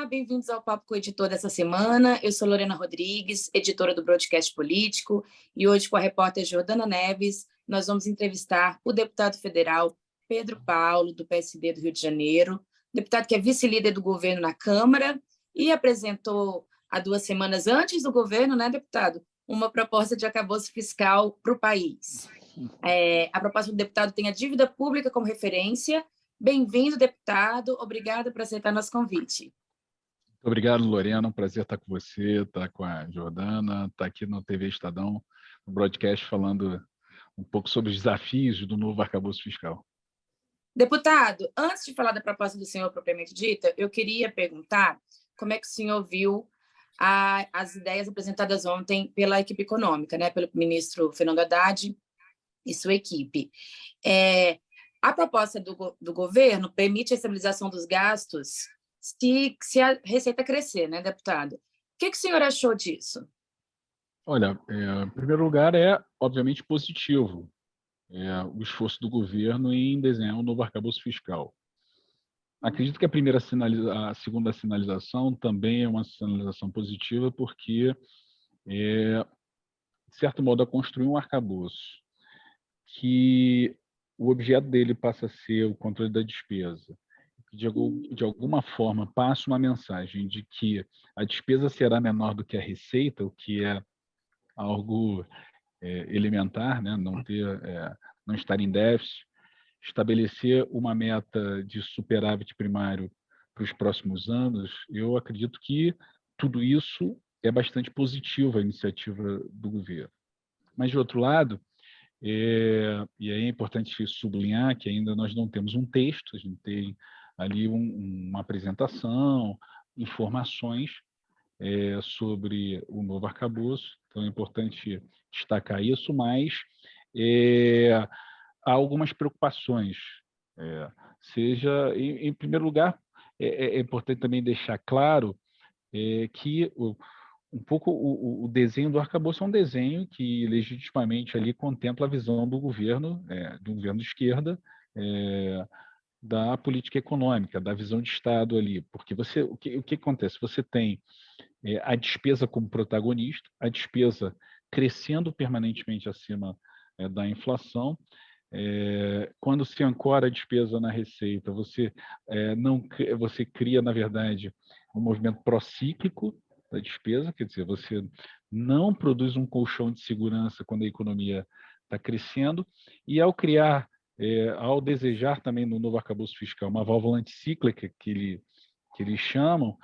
Olá, bem-vindos ao Papo com o Editor dessa semana. Eu sou Lorena Rodrigues, editora do Broadcast Político, e hoje com a repórter Jordana Neves, nós vamos entrevistar o deputado federal Pedro Paulo, do PSD do Rio de Janeiro, deputado que é vice-líder do governo na Câmara e apresentou há 2 semanas antes do governo, né, deputado, uma proposta de arcabouço fiscal para o país. A proposta do deputado tem a dívida pública como referência. Bem-vindo, deputado. Obrigada por aceitar nosso convite. Muito obrigado, Lorena. Um prazer estar com você, estar com a Jordana, estar aqui no TV Estadão, no broadcast, falando um pouco sobre os desafios do novo arcabouço fiscal. Deputado, antes de falar da proposta do senhor propriamente dita, eu queria perguntar como é que o senhor viu as ideias apresentadas ontem pela equipe econômica, né, pelo ministro Fernando Haddad e sua equipe. A proposta do governo permite a estabilização dos gastos se a receita crescer, né, deputado? O que o senhor achou disso? Olha, em primeiro lugar, obviamente positivo o esforço do governo em desenhar um novo arcabouço fiscal. Acredito que a segunda sinalização também é uma sinalização positiva, porque, de certo modo, a construir um arcabouço que o objeto dele passa a ser o controle da despesa, de alguma forma passa uma mensagem de que a despesa será menor do que a receita, o que é algo elementar, né? Não estar em déficit, estabelecer uma meta de superávit primário para os próximos anos. Eu acredito que tudo isso é bastante positivo, a iniciativa do governo. Mas, de outro lado, e aí é importante sublinhar que ainda nós não temos um texto, a gente tem ali uma apresentação, informações sobre o novo arcabouço, então é importante destacar isso, mas há algumas preocupações. Em primeiro lugar, é importante também deixar claro que um pouco o desenho do arcabouço é um desenho que legitimamente ali contempla a visão do governo de esquerda, da política econômica, da visão de Estado ali, porque o que acontece? Você tem a despesa como protagonista, a despesa crescendo permanentemente acima da inflação. Quando se ancora a despesa na receita, você cria, na verdade, um movimento procíclico da despesa, quer dizer, você não produz um colchão de segurança quando a economia está crescendo, e ao desejar também no novo arcabouço fiscal uma válvula anticíclica que eles chamam,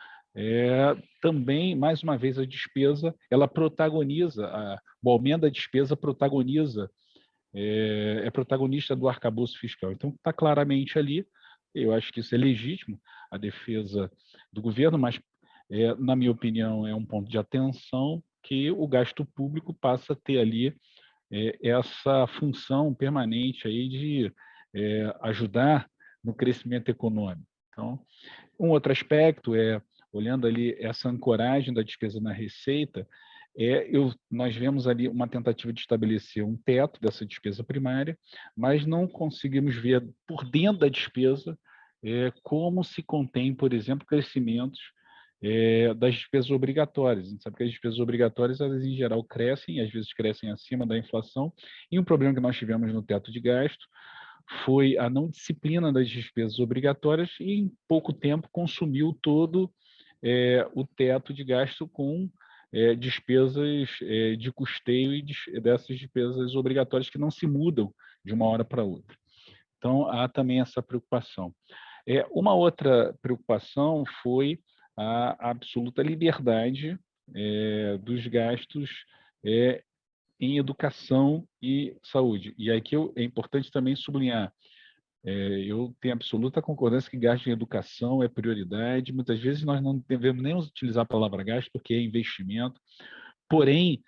também, mais uma vez, a despesa, ela protagoniza, o aumento da despesa protagoniza, é protagonista do arcabouço fiscal. Então, está claramente ali, eu acho que isso é legítimo, a defesa do governo, mas, na minha opinião, é um ponto de atenção que o gasto público passa a ter ali essa função permanente aí de ajudar no crescimento econômico. Então, um outro aspecto olhando ali essa ancoragem da despesa na receita, nós vemos ali uma tentativa de estabelecer um teto dessa despesa primária, mas não conseguimos ver por dentro da despesa como se contém, por exemplo, crescimentos das despesas obrigatórias. A gente sabe que as despesas obrigatórias, elas em geral crescem, às vezes crescem acima da inflação, e um problema que nós tivemos no teto de gasto foi a não disciplina das despesas obrigatórias e, em pouco tempo, consumiu todo o teto de gasto com despesas de custeio e dessas despesas obrigatórias que não se mudam de uma hora para outra. Então, há também essa preocupação. Uma outra preocupação foi a absoluta liberdade dos gastos em educação e saúde. E aqui é importante também sublinhar, eu tenho absoluta concordância que gasto em educação é prioridade. Muitas vezes nós não devemos nem utilizar a palavra gasto, porque é investimento, porém,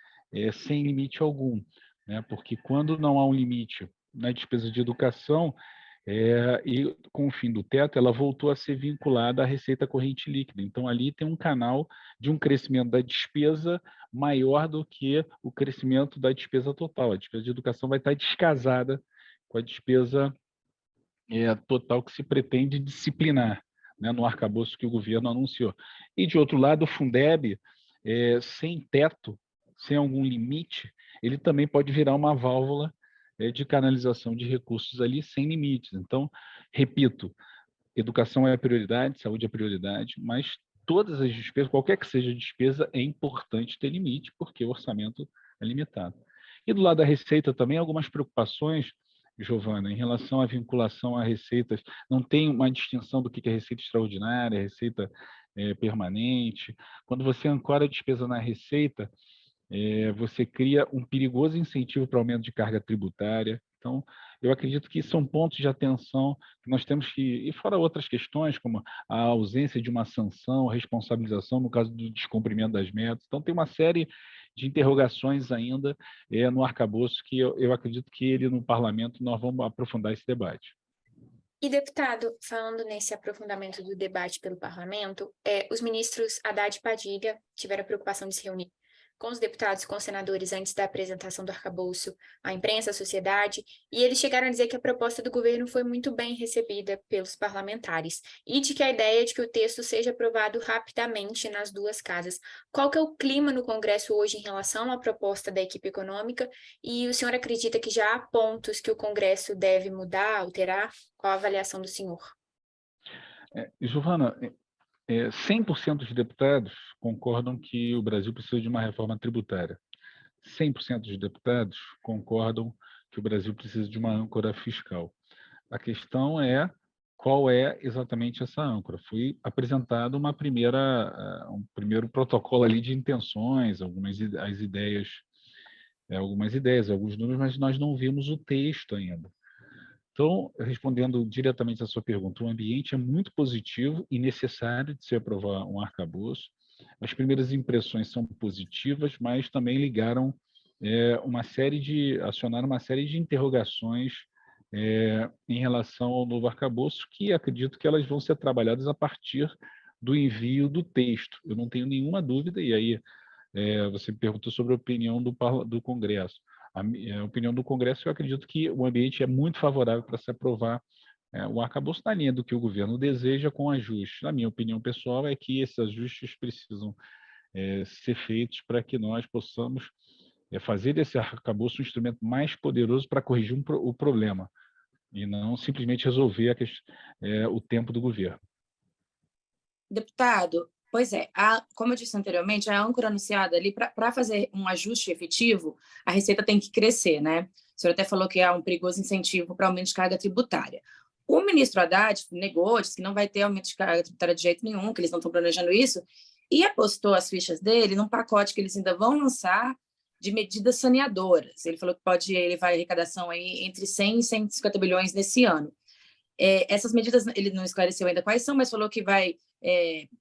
sem limite algum, né? Porque quando não há um limite na despesa de educação, e com o fim do teto, ela voltou a ser vinculada à receita corrente líquida. Então, ali tem um canal de um crescimento da despesa maior do que o crescimento da despesa total. A despesa de educação vai estar descasada com a despesa total que se pretende disciplinar né, no arcabouço que o governo anunciou. E, de outro lado, o Fundeb, sem teto, sem algum limite, ele também pode virar uma válvula de canalização de recursos ali sem limites. Então, repito, educação é a prioridade, saúde é a prioridade, mas todas as despesas, qualquer que seja a despesa, é importante ter limite, porque o orçamento é limitado. E do lado da receita também, algumas preocupações, Giovana, em relação à vinculação a receitas. Não tem uma distinção do que é receita extraordinária, receita permanente. Quando você ancora a despesa na receita, você cria um perigoso incentivo para aumento de carga tributária. Então, eu acredito que são pontos de atenção que nós temos que, e fora outras questões, como a ausência de uma sanção, responsabilização no caso do descumprimento das metas. Então, tem uma série de interrogações ainda no arcabouço que eu acredito que ele no parlamento nós vamos aprofundar esse debate. E, deputado, falando nesse aprofundamento do debate pelo parlamento, os ministros Haddad e Padilha tiveram a preocupação de se reunir com os deputados e com os senadores antes da apresentação do arcabouço à imprensa, à sociedade, e eles chegaram a dizer que a proposta do governo foi muito bem recebida pelos parlamentares e de que a ideia é de que o texto seja aprovado rapidamente nas duas casas. Qual que é o clima no Congresso hoje em relação à proposta da equipe econômica? E o senhor acredita que já há pontos que o Congresso deve mudar, alterar? Qual a avaliação do senhor? Giovana, 100% dos deputados concordam que o Brasil precisa de uma reforma tributária. 100% dos deputados concordam que o Brasil precisa de uma âncora fiscal. A questão é qual é exatamente essa âncora. Foi apresentado um primeiro protocolo ali de intenções, algumas ideias, alguns números, mas nós não vimos o texto ainda. Então, respondendo diretamente à sua pergunta, o ambiente é muito positivo e necessário de se aprovar um arcabouço. As primeiras impressões são positivas, mas também acionaram uma série de interrogações em relação ao novo arcabouço, que acredito que elas vão ser trabalhadas a partir do envio do texto. Eu não tenho nenhuma dúvida, e aí você me perguntou sobre a opinião do Congresso. A opinião do Congresso, eu acredito que o ambiente é muito favorável para se aprovar o arcabouço na linha do que o governo deseja, com ajustes. Na minha opinião pessoal, é que esses ajustes precisam ser feitos para que nós possamos fazer desse arcabouço um instrumento mais poderoso para corrigir o problema, e não simplesmente resolver o tempo do governo. Deputado, pois é, como eu disse anteriormente, a âncora anunciada ali, para fazer um ajuste efetivo, a receita tem que crescer, né? O senhor até falou que há um perigoso incentivo para aumento de carga tributária. O ministro Haddad negou, disse que não vai ter aumento de carga tributária de jeito nenhum, que eles não estão planejando isso, e apostou as fichas dele num pacote que eles ainda vão lançar de medidas saneadoras. Ele falou que ele vai arrecadação aí entre 100 e 150 bilhões nesse ano. Essas medidas, ele não esclareceu ainda quais são, mas falou que vai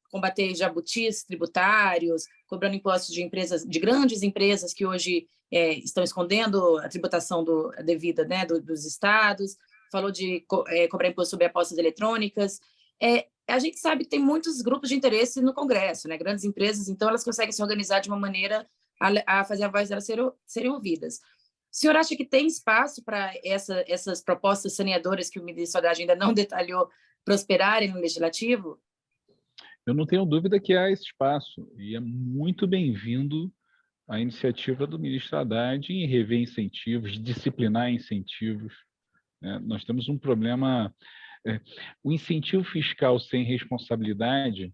combater jabutis tributários, cobrando impostos de grandes empresas que hoje estão escondendo a tributação devida, né, dos estados. Falou de cobrar imposto sobre apostas eletrônicas. A gente sabe que tem muitos grupos de interesse no Congresso, né, grandes empresas, então elas conseguem se organizar de uma maneira a fazer a voz delas serem ouvidas. O senhor acha que tem espaço para essas propostas saneadoras que o ministro Haddad ainda não detalhou prosperarem no Legislativo? Eu não tenho dúvida que há esse espaço, e é muito bem-vindo a iniciativa do ministro Haddad em rever incentivos, disciplinar incentivos. Né? Nós temos um problema... o incentivo fiscal sem responsabilidade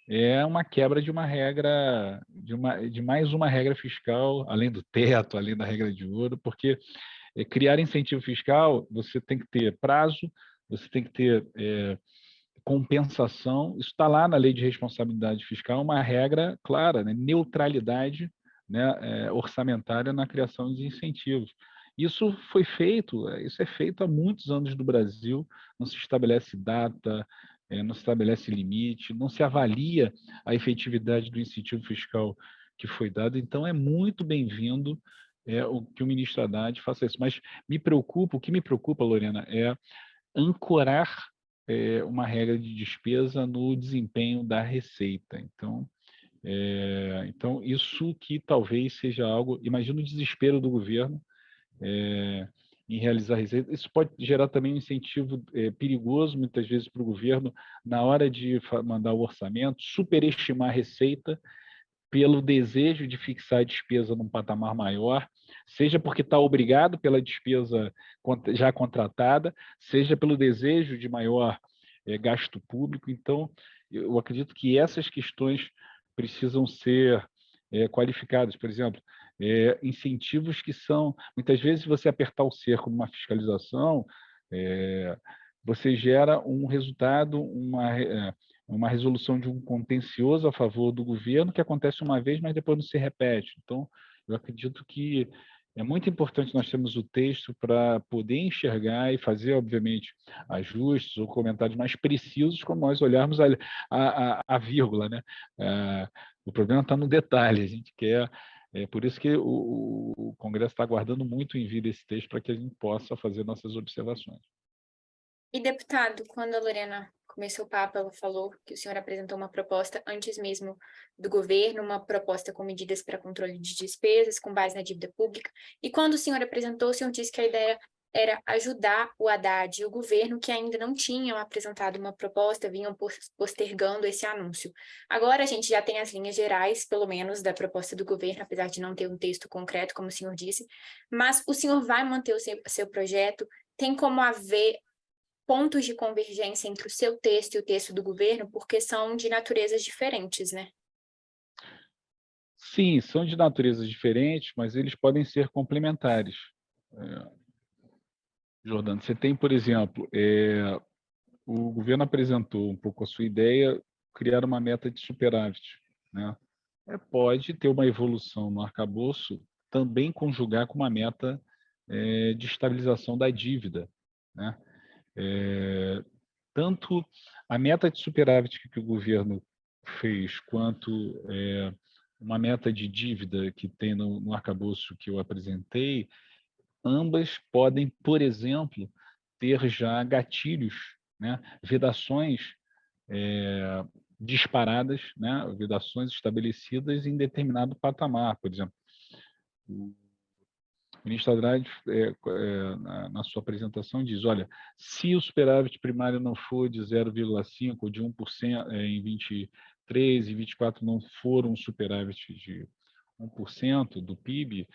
é uma quebra de uma regra, de mais uma regra fiscal, além do teto, além da regra de ouro, porque criar incentivo fiscal, você tem que ter prazo, você tem que ter compensação. Isso está lá na Lei de Responsabilidade Fiscal, uma regra clara, né? Neutralidade, né, orçamentária na criação de incentivos. Isso é feito há muitos anos no Brasil, não se estabelece data, não se estabelece limite, não se avalia a efetividade do incentivo fiscal que foi dado. Então, é muito bem-vindo o que o ministro Haddad faça isso. Mas o que me preocupa, Lorena, é ancorar uma regra de despesa no desempenho da receita. Então, isso que talvez seja algo... Imagina o desespero do governo em realizar receita. Isso pode gerar também um incentivo perigoso, muitas vezes, para o governo, na hora de mandar o orçamento, superestimar a receita pelo desejo de fixar a despesa num patamar maior, seja porque está obrigado pela despesa já contratada, seja pelo desejo de maior gasto público. Então, eu acredito que essas questões precisam ser qualificadas. Por exemplo, incentivos que são... Muitas vezes, você apertar o cerco numa fiscalização, você gera um resultado, uma resolução de um contencioso a favor do governo que acontece uma vez, mas depois não se repete. Então, eu acredito que é muito importante nós termos o texto para poder enxergar e fazer, obviamente, ajustes ou comentários mais precisos quando nós olharmos a vírgula, né? O problema está no detalhe, a gente quer... É por isso que o Congresso está aguardando muito em vir esse texto para que a gente possa fazer nossas observações. E, deputado, quando a Lorena começou o papo, ela falou que o senhor apresentou uma proposta antes mesmo do governo, uma proposta com medidas para controle de despesas, com base na dívida pública. E quando o senhor apresentou, o senhor disse que a ideia era ajudar o Haddad e o governo, que ainda não tinham apresentado uma proposta, vinham postergando esse anúncio. Agora a gente já tem as linhas gerais, pelo menos, da proposta do governo, apesar de não ter um texto concreto, como o senhor disse. Mas o senhor vai manter o seu projeto? Tem como haver pontos de convergência entre o seu texto e o texto do governo, porque são de naturezas diferentes, né? Sim, são de naturezas diferentes, mas eles podem ser complementares. Jordano, você tem, por exemplo, o governo apresentou um pouco a sua ideia, criar uma meta de superávit, né? Pode ter uma evolução no arcabouço, também conjugar com uma meta de estabilização da dívida, né? Tanto a meta de superávit que o governo fez, quanto uma meta de dívida que tem no arcabouço que eu apresentei, ambas podem, por exemplo, ter já gatilhos, né? Vedações disparadas, né? Vedações estabelecidas em determinado patamar. Por exemplo, o ministro Haddad, na sua apresentação, diz, olha, se o superávit primário não for de 0,5% ou de 1% em 23 e 24 não for um superávit de 1% do PIB,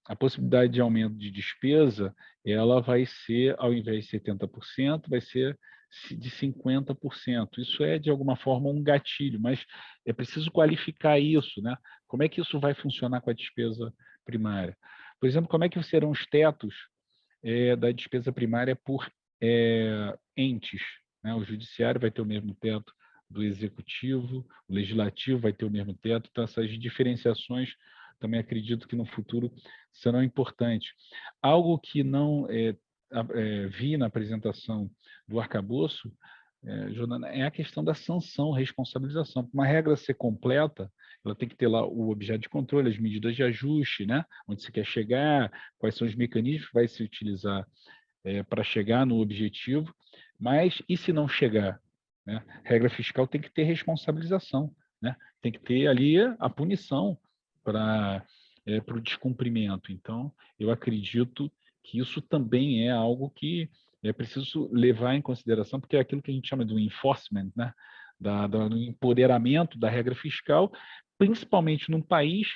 a possibilidade de aumento de despesa, ela vai ser, ao invés de 70%, vai ser de 50%. Isso é, de alguma forma, um gatilho, mas é preciso qualificar isso, né? Como é que isso vai funcionar com a despesa primária? Por exemplo, como é que serão os tetos da despesa primária por entes, né? O judiciário vai ter o mesmo teto do executivo, o legislativo vai ter o mesmo teto, então essas diferenciações também acredito que no futuro serão importantes. Algo que não vi na apresentação do arcabouço, Jordana, é a questão da sanção, responsabilização. Para uma regra ser completa, ela tem que ter lá o objeto de controle, as medidas de ajuste, né? Onde você quer chegar, quais são os mecanismos que vai se utilizar para chegar no objetivo, mas e se não chegar? Né? Regra fiscal tem que ter responsabilização, né? Tem que ter ali a punição para o descumprimento. Então, eu acredito que isso também é algo que é preciso levar em consideração, porque é aquilo que a gente chama do enforcement, né? Do empoderamento da regra fiscal, principalmente num país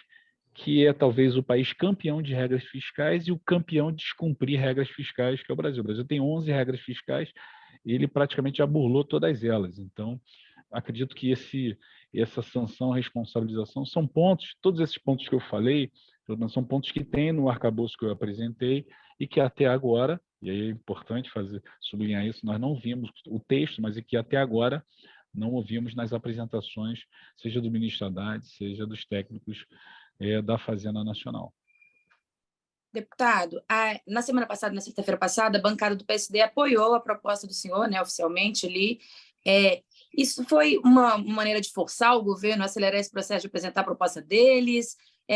que é talvez o país campeão de regras fiscais e o campeão de descumprir regras fiscais, que é o Brasil. O Brasil tem 11 regras fiscais e ele praticamente já burlou todas elas. Então, acredito que essa sanção, responsabilização, são pontos, todos esses pontos que eu falei, são pontos que tem no arcabouço que eu apresentei e que até agora, e aí é importante sublinhar isso, nós não vimos o texto, mas que até agora não ouvimos nas apresentações, seja do ministro Haddad, seja dos técnicos da Fazenda Nacional. Deputado, na semana passada, na sexta-feira passada, a bancada do PSD apoiou a proposta do senhor, né, oficialmente ali. Isso foi uma maneira de forçar o governo a acelerar esse processo de apresentar a proposta deles?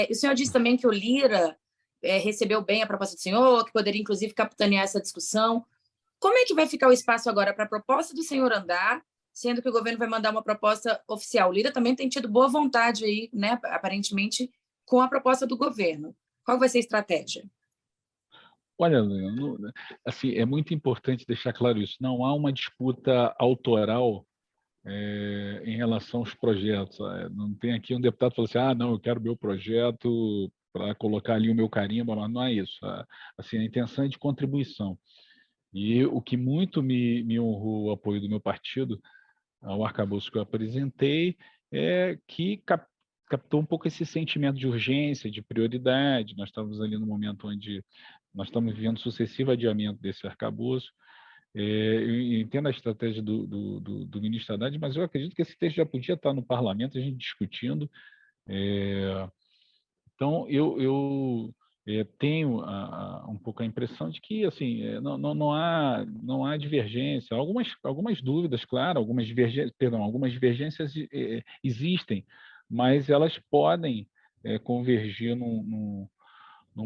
O senhor disse também que o Lira recebeu bem a proposta do senhor, que poderia, inclusive, capitanear essa discussão. Como é que vai ficar o espaço agora para a proposta do senhor andar, sendo que o governo vai mandar uma proposta oficial? O Lira também tem tido boa vontade aí, né, aparentemente, com a proposta do governo. Qual vai ser a estratégia? Olha, assim, é muito importante deixar claro isso. Não há uma disputa autoral em relação aos projetos. Não tem aqui um deputado que fala assim, não, eu quero meu projeto para colocar ali o meu carimbo, mas não é isso. Assim, a intenção é de contribuição. E o que muito me honrou o apoio do meu partido ao arcabouço que eu apresentei é que captou um pouco esse sentimento de urgência, de prioridade. Nós estamos ali no momento onde nós estamos vivendo sucessivo adiamento desse arcabouço. Eu entendo a estratégia do ministro Haddad, mas eu acredito que esse texto já podia estar no parlamento, a gente discutindo. Então, eu tenho um pouco a impressão de que assim, não há divergência. Algumas dúvidas, claro, algumas divergências existem, mas elas podem convergir num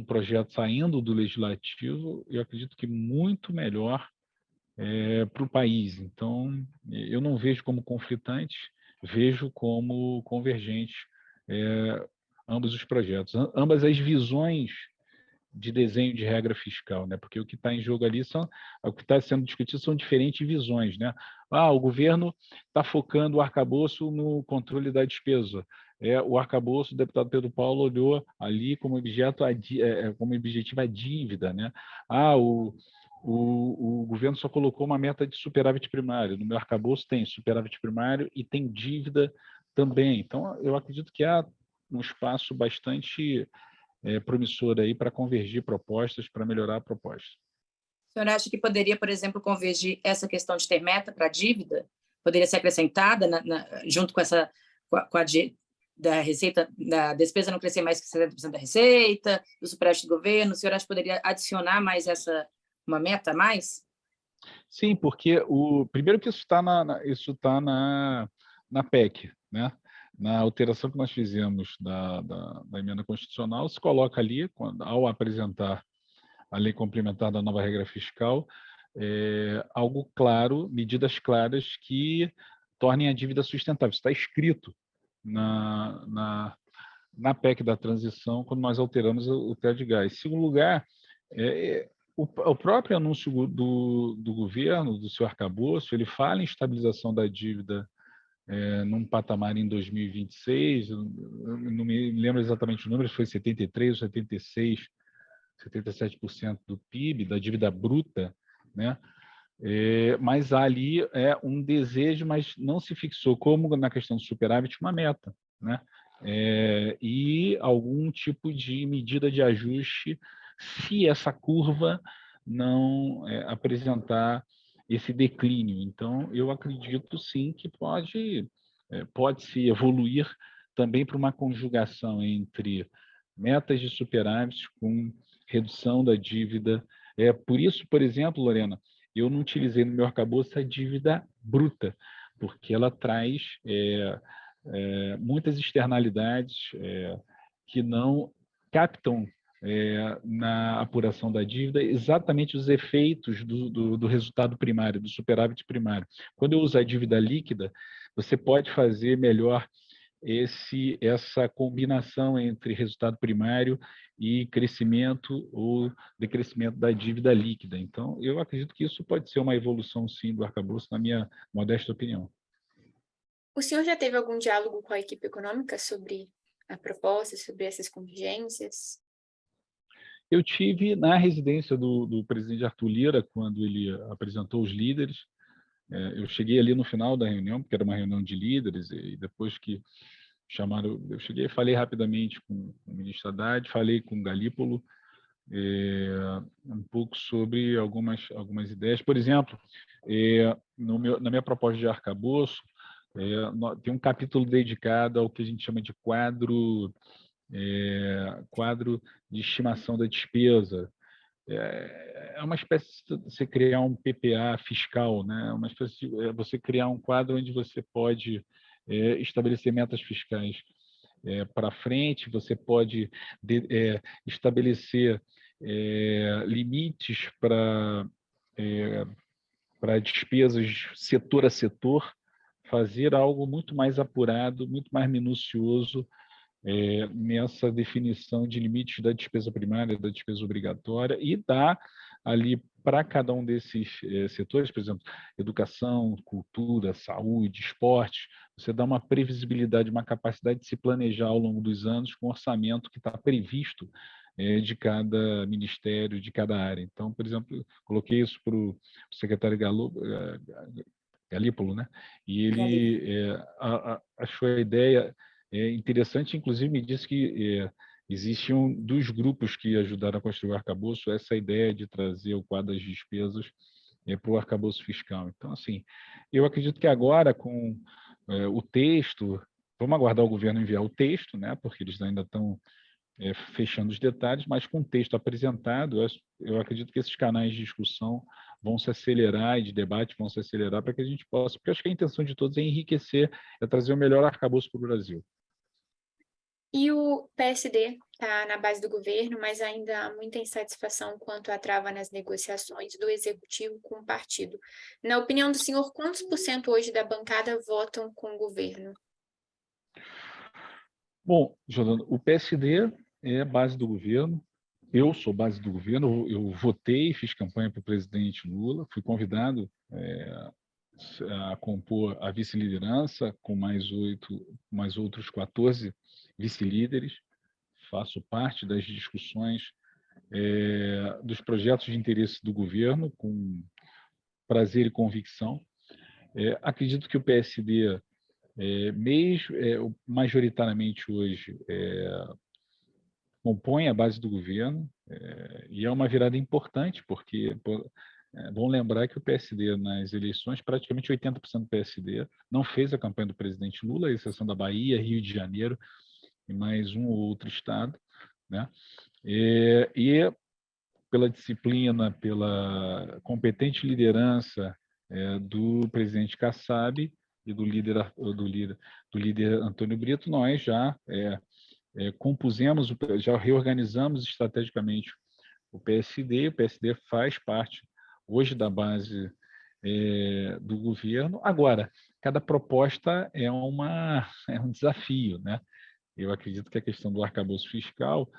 projeto saindo do legislativo, eu acredito que muito melhor para o país. Então, eu não vejo como conflitante, vejo como convergente ambos os projetos, ambas as visões de desenho de regra fiscal, né? Porque o que está em jogo ali o que está sendo discutido são diferentes visões, né? O governo está focando o arcabouço no controle da despesa. O arcabouço, o deputado Pedro Paulo olhou ali como como objetivo a dívida, né? O governo só colocou uma meta de superávit primário. No meu arcabouço tem superávit primário e tem dívida também. Então, eu acredito que há um espaço bastante promissor aí para convergir propostas, para melhorar a proposta. O senhor acha que poderia, por exemplo, convergir essa questão de ter meta para a dívida? Poderia ser acrescentada junto com essa da receita, da despesa não crescer mais que 70% da receita, do superávit do governo? O senhor acha que poderia adicionar mais uma meta a mais? Sim, porque primeiro que isso está na PEC, né? Na alteração que nós fizemos da emenda constitucional, se coloca ali, ao apresentar a lei complementar da nova regra fiscal, algo claro, medidas claras que tornem a dívida sustentável. Isso está escrito na PEC da transição, quando nós alteramos o teto de gás. Em segundo lugar, o próprio anúncio do governo, do seu arcabouço, ele fala em estabilização da dívida num patamar em 2026, eu não me lembro exatamente o número, foi 73% ou 76%, 77% do PIB, da dívida bruta, né? Mas ali um desejo, mas não se fixou, como na questão do superávit, uma meta, né? E algum tipo de medida de ajuste se essa curva não apresentar esse declínio. Então, eu acredito sim que pode-se evoluir também para uma conjugação entre metas de superávit com redução da dívida. Por isso, por exemplo, Lorena, eu não utilizei no meu arcabouço a dívida bruta, porque ela traz muitas externalidades que não captam na apuração da dívida exatamente os efeitos do resultado primário, do superávit primário. Quando eu uso a dívida líquida, você pode fazer melhor essa combinação entre resultado primário e crescimento ou decrescimento da dívida líquida. Então, eu acredito que isso pode ser uma evolução, sim, do arcabouço, na minha modesta opinião. O senhor já teve algum diálogo com a equipe econômica sobre a proposta, sobre essas convergências? Eu tive na residência do presidente Arthur Lira, quando ele apresentou os líderes. Eu cheguei ali no final da reunião, porque era uma reunião de líderes, e depois que chamaram, eu cheguei e falei rapidamente com o ministro Haddad, falei com o Galípolo, um pouco sobre algumas ideias. Por exemplo, na minha proposta de arcabouço, tem um capítulo dedicado ao que a gente chama de quadro de estimação da despesa. É uma espécie de você criar um PPA fiscal, né? Uma espécie de você criar um quadro onde você pode estabelecer metas fiscais para frente, você pode estabelecer limites para despesas setor a setor, fazer algo muito mais apurado, muito mais minucioso nessa definição de limites da despesa primária, da despesa obrigatória, e dá ali para cada um desses setores, por exemplo, educação, cultura, saúde, esporte, você dá uma previsibilidade, uma capacidade de se planejar ao longo dos anos com o orçamento que está previsto de cada ministério, de cada área. Então, por exemplo, coloquei isso para o secretário Galípolo, né? E ele achou a ideia interessante, inclusive me disse que existe dos grupos que ajudaram a construir o arcabouço essa ideia de trazer o quadro das despesas para o arcabouço fiscal. Então, assim, eu acredito que agora, com o texto, vamos aguardar o governo enviar o texto, né? Porque eles ainda estão fechando os detalhes, mas com o texto apresentado, eu acredito que esses canais de discussão vão se acelerar e de debate vão se acelerar para que a gente possa, porque eu acho que a intenção de todos é enriquecer, é trazer o melhor arcabouço para o Brasil. E o PSD está na base do governo, mas ainda há muita insatisfação quanto à trava nas negociações do executivo com o partido. Na opinião do senhor, quantos por cento hoje da bancada votam com o governo? Bom, Jordana, o PSD é base do governo, eu sou base do governo, eu votei, fiz campanha para o presidente Lula, fui convidado a compor a vice-liderança com mais outros 14 vice-líderes, faço parte das discussões dos projetos de interesse do governo com prazer e convicção. Acredito que o PSD, majoritariamente hoje, compõe a base do governo, e é uma virada importante, porque bom lembrar que o PSD, nas eleições, praticamente 80% do PSD não fez a campanha do presidente Lula, à exceção da Bahia, Rio de Janeiro e mais um ou outro estado, né? E pela disciplina, pela competente liderança do presidente Kassab e do líder Antônio Brito, nós já compusemos, já reorganizamos estrategicamente o PSD faz parte hoje da base do governo. Agora, cada proposta é um desafio, né? Eu acredito que a questão do arcabouço fiscal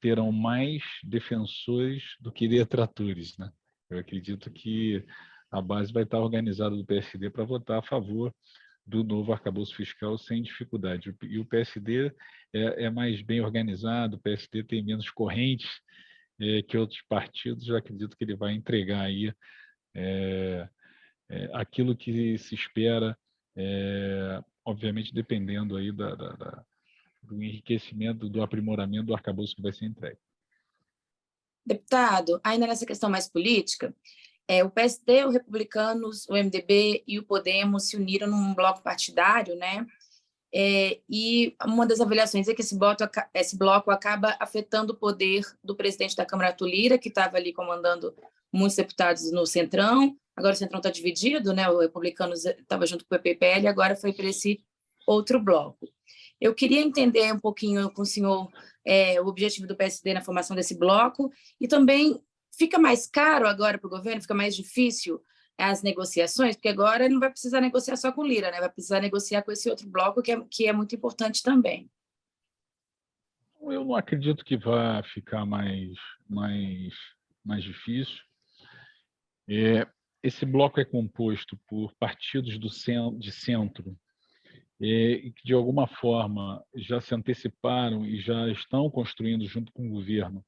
terão mais defensores do que detratores, né? Eu acredito que a base vai estar organizada do PSD para votar a favor do novo arcabouço fiscal sem dificuldade. E o PSD é mais bem organizado, o PSD tem menos correntes que outros partidos. Eu acredito que ele vai entregar aí aquilo que se espera, obviamente dependendo aí do enriquecimento, do aprimoramento do arcabouço que vai ser entregue. Deputado, ainda nessa questão mais política, o PSD, os Republicanos, o MDB e o Podemos se uniram num bloco partidário, né? E uma das avaliações é que esse bloco acaba afetando o poder do presidente da Câmara, Arthur Lira, que estava ali comandando muitos deputados no Centrão. Agora o Centrão está dividido, né? O Republicanos estava junto com o PP e PL, agora foi para esse outro bloco. Eu queria entender um pouquinho com o senhor o objetivo do PSD na formação desse bloco e também fica mais caro agora para o governo, fica mais difícil as negociações, porque agora ele não vai precisar negociar só com Lira, né? Vai precisar negociar com esse outro bloco que é muito importante também. Eu não acredito que vá ficar mais difícil. Esse bloco é composto por partidos de centro e que, de alguma forma, já se anteciparam e já estão construindo junto com o governo.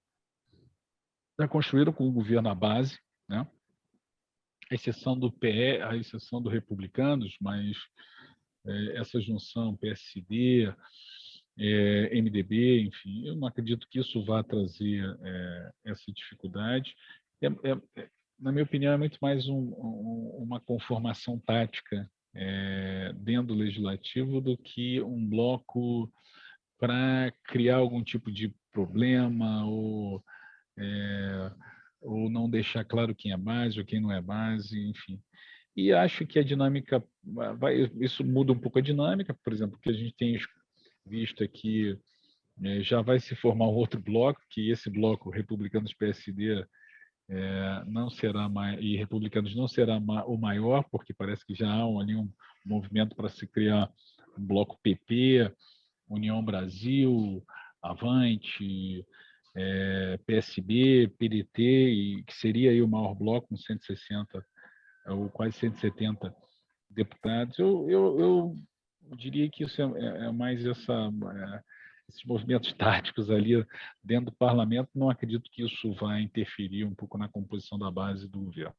Já construíram com o governo a base, né? A exceção do PE, a exceção do Republicanos, mas essa junção PSD, MDB, enfim, eu não acredito que isso vá trazer essa dificuldade. Na minha opinião, é muito mais uma conformação tática dentro do legislativo do que um bloco para criar algum tipo de problema ou não deixar claro quem é base ou quem não é base, enfim. E acho que a dinâmica isso muda um pouco a dinâmica, por exemplo, que a gente tem visto aqui, já vai se formar um outro bloco, que esse bloco Republicanos PSD não será e Republicanos não será o maior, porque parece que já há ali um movimento para se criar um bloco PP, União Brasil, Avante, PSB, PDT, e que seria aí o maior bloco com 160 ou quase 170 deputados. Eu diria que isso é mais esses movimentos táticos ali dentro do parlamento. Não acredito que isso vai interferir um pouco na composição da base do governo.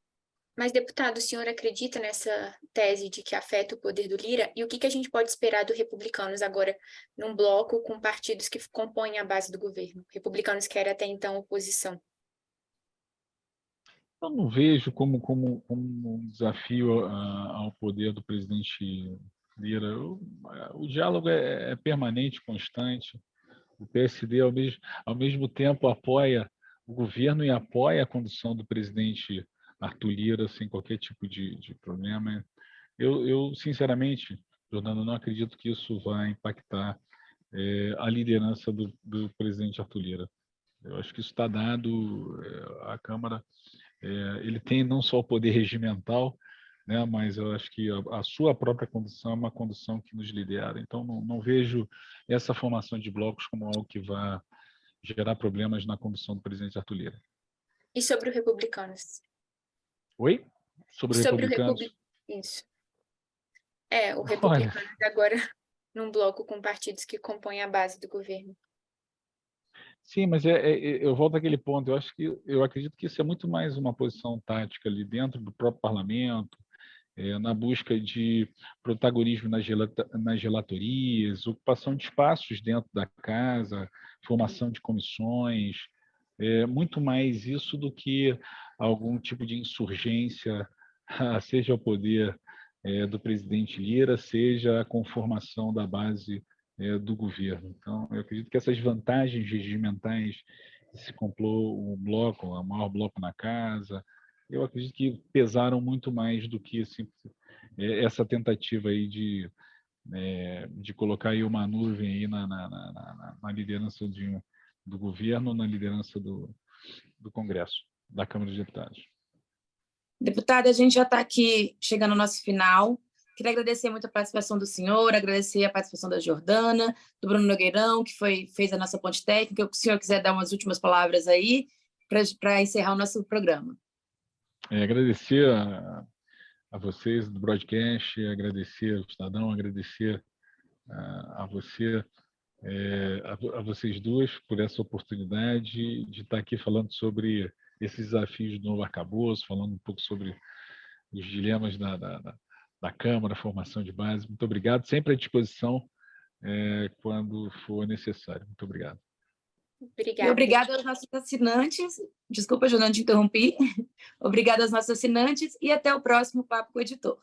Mas, deputado, o senhor acredita nessa tese de que afeta o poder do Lira? E o que a gente pode esperar dos republicanos agora num bloco com partidos que compõem a base do governo? Republicanos que eram até então oposição. Eu não vejo como um desafio ao poder do presidente Lira. O diálogo é permanente, constante. O PSD, ao mesmo tempo, apoia o governo e apoia a condução do presidente Arthur Lira sem qualquer tipo de problema. Eu, sinceramente, Jordana, não acredito que isso vai impactar a liderança do presidente Arthur Lira. Eu acho que isso está dado. A Câmara ele tem não só o poder regimental, né, mas eu acho que a sua própria condução é uma condução que nos lidera. Então, não vejo essa formação de blocos como algo que vai gerar problemas na condução do presidente Arthur Lira. E sobre os republicanos? Oi? Sobre os republicanos? Isso. O republicano agora num bloco com partidos que compõem a base do governo. Sim, mas eu volto àquele ponto. Eu acredito que isso é muito mais uma posição tática ali dentro do próprio parlamento, na busca de protagonismo nas relatorias, ocupação de espaços dentro da casa, formação de comissões, muito mais isso do que algum tipo de insurgência, seja ao poder do presidente Lira, seja a conformação da base do governo. Então, eu acredito que essas vantagens regimentais que se comprou o bloco, o maior bloco na casa, eu acredito que pesaram muito mais do que assim, essa tentativa aí de colocar aí uma nuvem aí na liderança do governo, na liderança do Congresso, da Câmara dos Deputados. Deputada, a gente já está aqui chegando ao nosso final. Queria agradecer muito a participação do senhor, agradecer a participação da Jordana, do Bruno Nogueirão, que fez a nossa ponte técnica. Se o senhor quiser dar umas últimas palavras aí para encerrar o nosso programa. Agradecer a vocês do broadcast, agradecer ao Estadão, agradecer a você, a vocês duas por essa oportunidade de estar aqui falando sobre esses desafios do novo arcabouço, falando um pouco sobre os dilemas da Câmara, formação de base. Muito obrigado, sempre à disposição quando for necessário. Muito obrigado. Obrigada. E obrigada aos nossos assinantes. Desculpa, Jordana, te interrompi. Obrigada aos nossos assinantes e até o próximo Papo com o Editor.